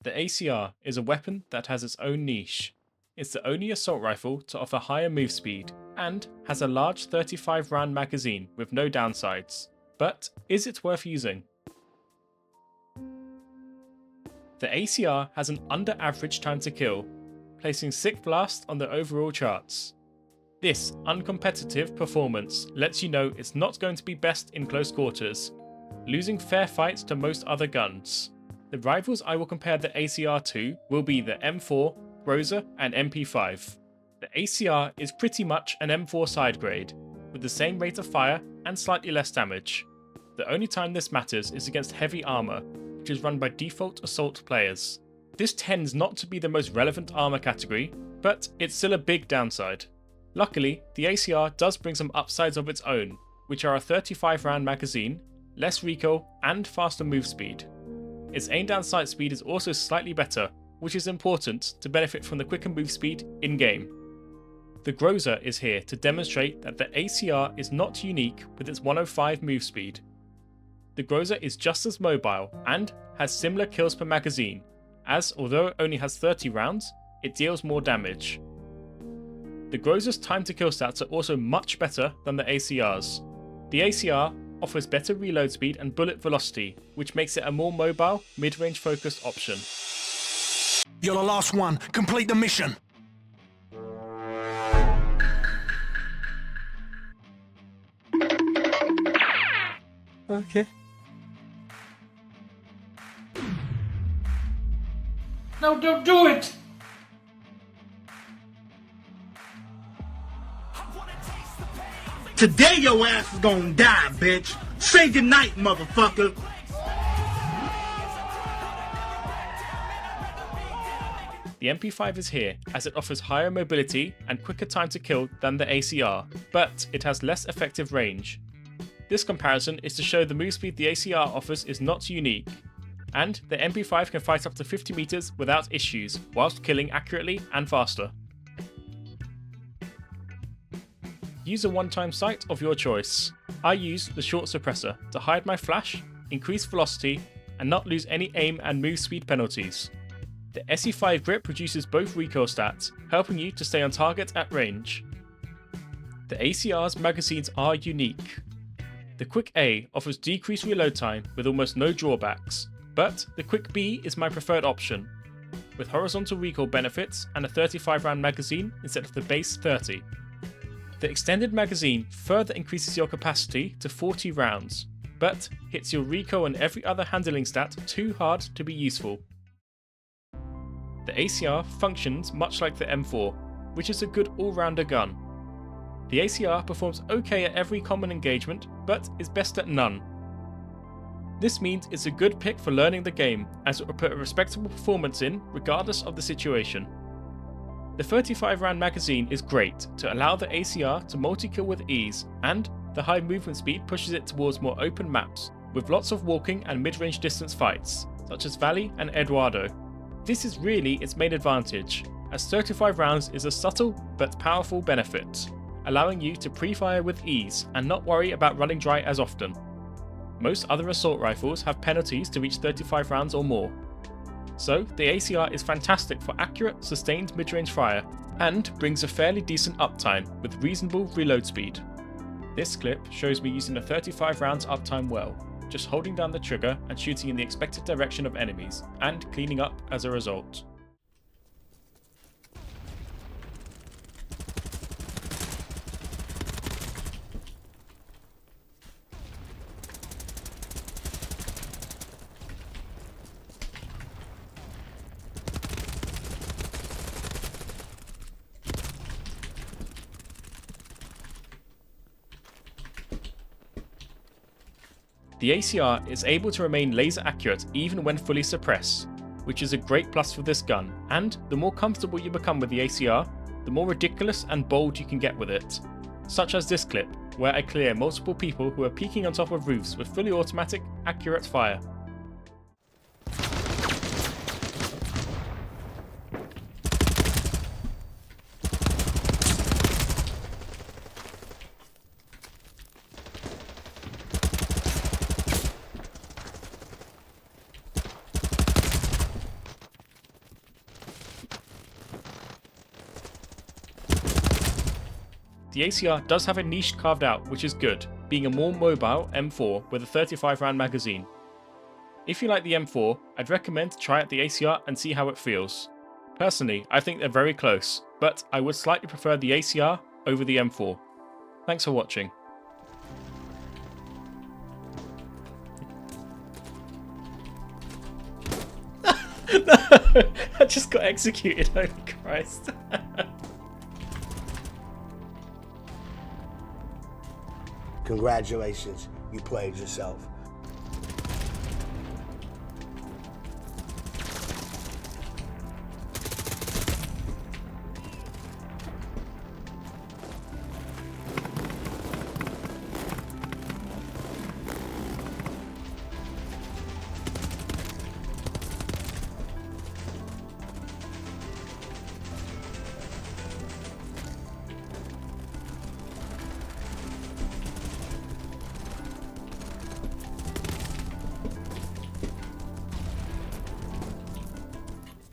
The ACR is a weapon that has its own niche. It's the only assault rifle to offer higher move speed, and has a large 35 round magazine with no downsides. But is it worth using? The ACR has an under average time to kill, placing 6th last on the overall charts. This uncompetitive performance lets you know it's not going to be best in close quarters, losing fair fights to most other guns. The rivals I will compare the ACR to will be the M4, Groza and MP5. The ACR is pretty much an M4 side grade, with the same rate of fire and slightly less damage. The only time this matters is against heavy armour, which is run by default assault players. This tends not to be the most relevant armour category, but it's still a big downside. Luckily, the ACR does bring some upsides of its own, which are a 35 round magazine, less recoil and faster move speed. Its aim down sight speed is also slightly better, which is important to benefit from the quicker move speed in-game. The Groza is here to demonstrate that the ACR is not unique with its 105 move speed. The Groza is just as mobile and has similar kills per magazine, as although it only has 30 rounds, it deals more damage. The Groza's time to kill stats are also much better than the ACR's. The ACR offers better reload speed and bullet velocity, which makes it a more mobile, mid-range focused option. You're the last one. Complete the mission. Okay. No, don't do it! Today your ass is gonna die, bitch. Say goodnight, motherfucker. The MP5 is here as it offers higher mobility and quicker time to kill than the ACR, but it has less effective range. This comparison is to show the move speed the ACR offers is not unique, and the MP5 can fight up to 50 meters without issues, whilst killing accurately and faster. Use a one-time sight of your choice. I use the short suppressor to hide my flash, increase velocity, and not lose any aim and move speed penalties. The SE5 grip reduces both recoil stats, helping you to stay on target at range. The ACR's magazines are unique. The Quick A offers decreased reload time with almost no drawbacks, but the Quick B is my preferred option, with horizontal recoil benefits and a 35 round magazine instead of the base 30. The extended magazine further increases your capacity to 40 rounds, but hits your recoil and every other handling stat too hard to be useful. The ACR functions much like the M4, which is a good all-rounder gun. The ACR performs okay at every common engagement, but is best at none. This means it's a good pick for learning the game, as it will put a respectable performance in regardless of the situation. The 35 round magazine is great to allow the ACR to multi-kill with ease, and the high movement speed pushes it towards more open maps, with lots of walking and mid-range distance fights, such as Valley and Eduardo. This is really its main advantage, as 35 rounds is a subtle but powerful benefit, allowing you to pre-fire with ease and not worry about running dry as often. Most other assault rifles have penalties to reach 35 rounds or more. So the ACR is fantastic for accurate, sustained mid-range fire, and brings a fairly decent uptime with reasonable reload speed. This clip shows me using the 35 rounds uptime well, just holding down the trigger and shooting in the expected direction of enemies, and cleaning up as a result. The ACR is able to remain laser accurate even when fully suppressed, which is a great plus for this gun, and the more comfortable you become with the ACR, the more ridiculous and bold you can get with it. Such as this clip, where I clear multiple people who are peeking on top of roofs with fully automatic, accurate fire. The ACR does have a niche carved out, which is good, being a more mobile M4 with a 35 round magazine. If you like the M4, I'd recommend to try out the ACR and see how it feels. Personally, I think they're very close, but I would slightly prefer the ACR over the M4. Thanks for watching. No, I just got executed, holy Christ. Congratulations, you played yourself.